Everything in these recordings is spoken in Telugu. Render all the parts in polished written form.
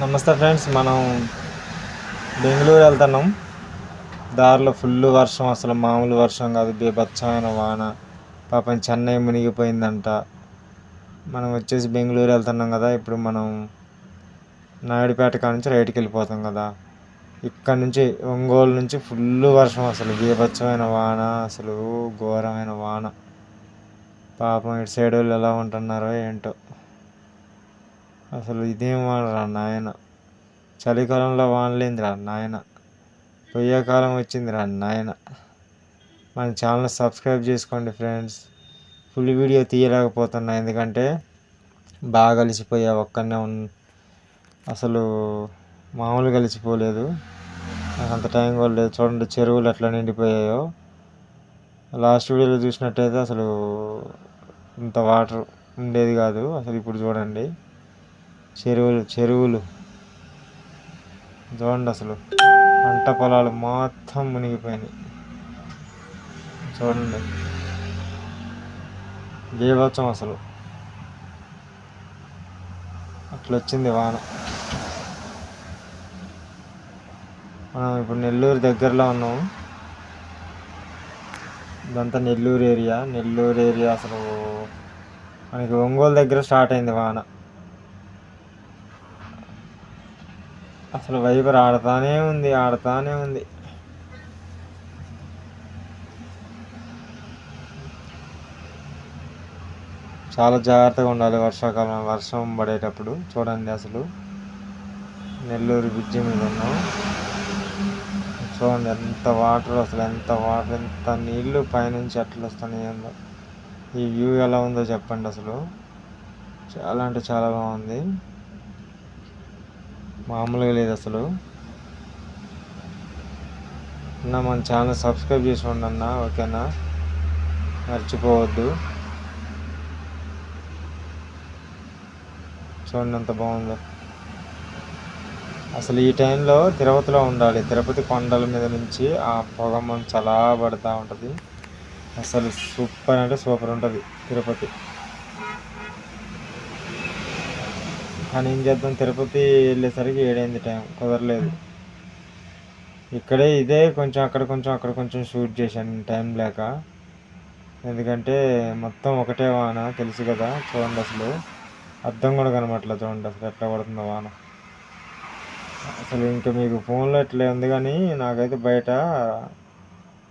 నమస్తే ఫ్రెండ్స్, మనం బెంగళూరు వెళ్తున్నాం. దారిలో ఫుల్ వర్షం, అసలు మామూలు వర్షం కాదు, బీభత్సమైన వాన. పాపం చెన్నై మునిగిపోయిందంట. మనం వచ్చేసి బెంగళూరు వెళ్తున్నాం కదా. ఇప్పుడు మనం నాయుడుపేట కాడ నుంచి రైట్కి వెళ్ళిపోతాం కదా. ఇక్కడ నుంచి ఒంగోలు నుంచి ఫుల్ వర్షం, అసలు బీభత్సమైన వాన, అసలు ఘోరమైన వాన. పాపం ఇటు సైడ్ వాళ్ళు ఎలా ఉంటున్నారో ఏంటో. అసలు ఇదేం వానరా నాయన, చలికాలంలో వానలేందిరా నాయన, కాలం వచ్చిందిరా నాయన. మన ఛానల్ సబ్స్క్రైబ్ చేసుకోండి ఫ్రెండ్స్. ఫుల్ వీడియో తీయలేకపోతున్నా ఎందుకంటే బాగా కలిసిపోయా, ఒక్కనే అసలు మామూలు కలిసిపోలేదు. నాకు అంత టైం కూడా లేదు. చూడండి చెరువులు ఎట్లా నిండిపోయాయో. లాస్ట్ వీడియోలో చూసినట్టయితే అసలు ఇంత వాటర్ ఉండేది కాదు. అసలు ఇప్పుడు చూడండి చెరువులు చూడండి, అసలు పంట పొలాలు మొత్తం మునిగిపోయినాయి. చూడండి బీభత్సం, అసలు అట్లా వచ్చింది వాన. మనం ఇప్పుడు నెల్లూరు దగ్గరలో ఉన్నాము. ఇదంతా నెల్లూరు ఏరియా. అసలు మనకి ఒంగోలు దగ్గర స్టార్ట్ అయింది వాన. అసలు వైపర్ ఆడుతానే ఉంది. చాలా జాగ్రత్తగా ఉండాలి వర్షాకాలం, వర్షం పడేటప్పుడు. చూడండి అసలు నెల్లూరు బ్రిడ్జి మీద ఉన్నాం. చూడండి ఎంత వాటర్, అసలు ఎంత నీళ్లు పైనుంచి ఎట్లా వస్తున్నాయి. ఈ వ్యూ ఎలా ఉందో చెప్పండి. అసలు చాలా అంటే చాలా బాగుంది, మామూలుగా లేదు అసలు. అన్న మన ఛానల్ సబ్స్క్రైబ్ చేసుకోండి అన్న, ఓకేనా, మర్చిపోవద్దు. చూడండి ఎంత బాగుందో. అసలు ఈ టైంలో తిరుపతిలో ఉండాలి. తిరుపతి కొండల మీద నుంచి ఆ పొగమంచు అలా పడుతూ ఉంటుంది. అసలు సూపర్ అంటే సూపర్ ఉంటుంది తిరుపతి. కానీ ఏం చేద్దాం, తిరుపతి వెళ్ళేసరికి 7 అయింది, టైం కుదరలేదు. ఇక్కడే ఇదే కొంచెం అక్కడ కొంచెం షూట్ చేశాను టైం లేక. ఎందుకంటే మొత్తం ఒకటే వాన, తెలుసు కదా. చూడండి అసలు అర్థం కూడా కనబట్లేదు. చూడండి అసలు ఎట్లా పడుతుందో వాన. అసలు ఇంకా మీకు ఫోన్లో ఎట్లా ఉంది, కానీ నాకైతే బయట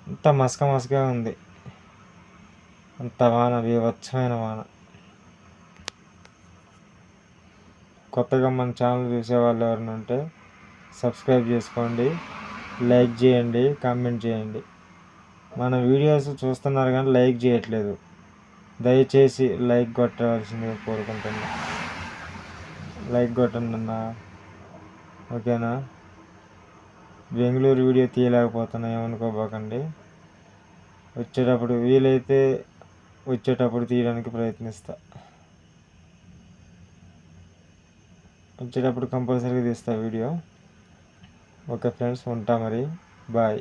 అంత మసకగా ఉంది. అంత వాన, బీభత్సమైన వాన. కొత్తగా మన ఛానల్ చూసేవాళ్ళు ఎవరైనా ఉంటే సబ్స్క్రైబ్ చేసుకోండి, లైక్ చేయండి, కామెంట్ చేయండి. మన వీడియోస్ చూస్తున్నారు కానీ లైక్ చేయట్లేదు. దయచేసి లైక్ కొట్టవలసిందిగా కోరుకుంటున్నా. లైక్ కొట్టండి అన్న, ఓకేనా. బెంగళూరు వీడియో తీయలేకపోతున్నా, ఏమనుకోబోకండి. వీలైతే వచ్చేటప్పుడు తీయడానికి ప్రయత్నిస్తా. వచ్చేటప్పుడు కంపల్సరీగా తీస్తా వీడియో. ఓకే ఫ్రెండ్స్, ఉంటా మరి, బాయ్.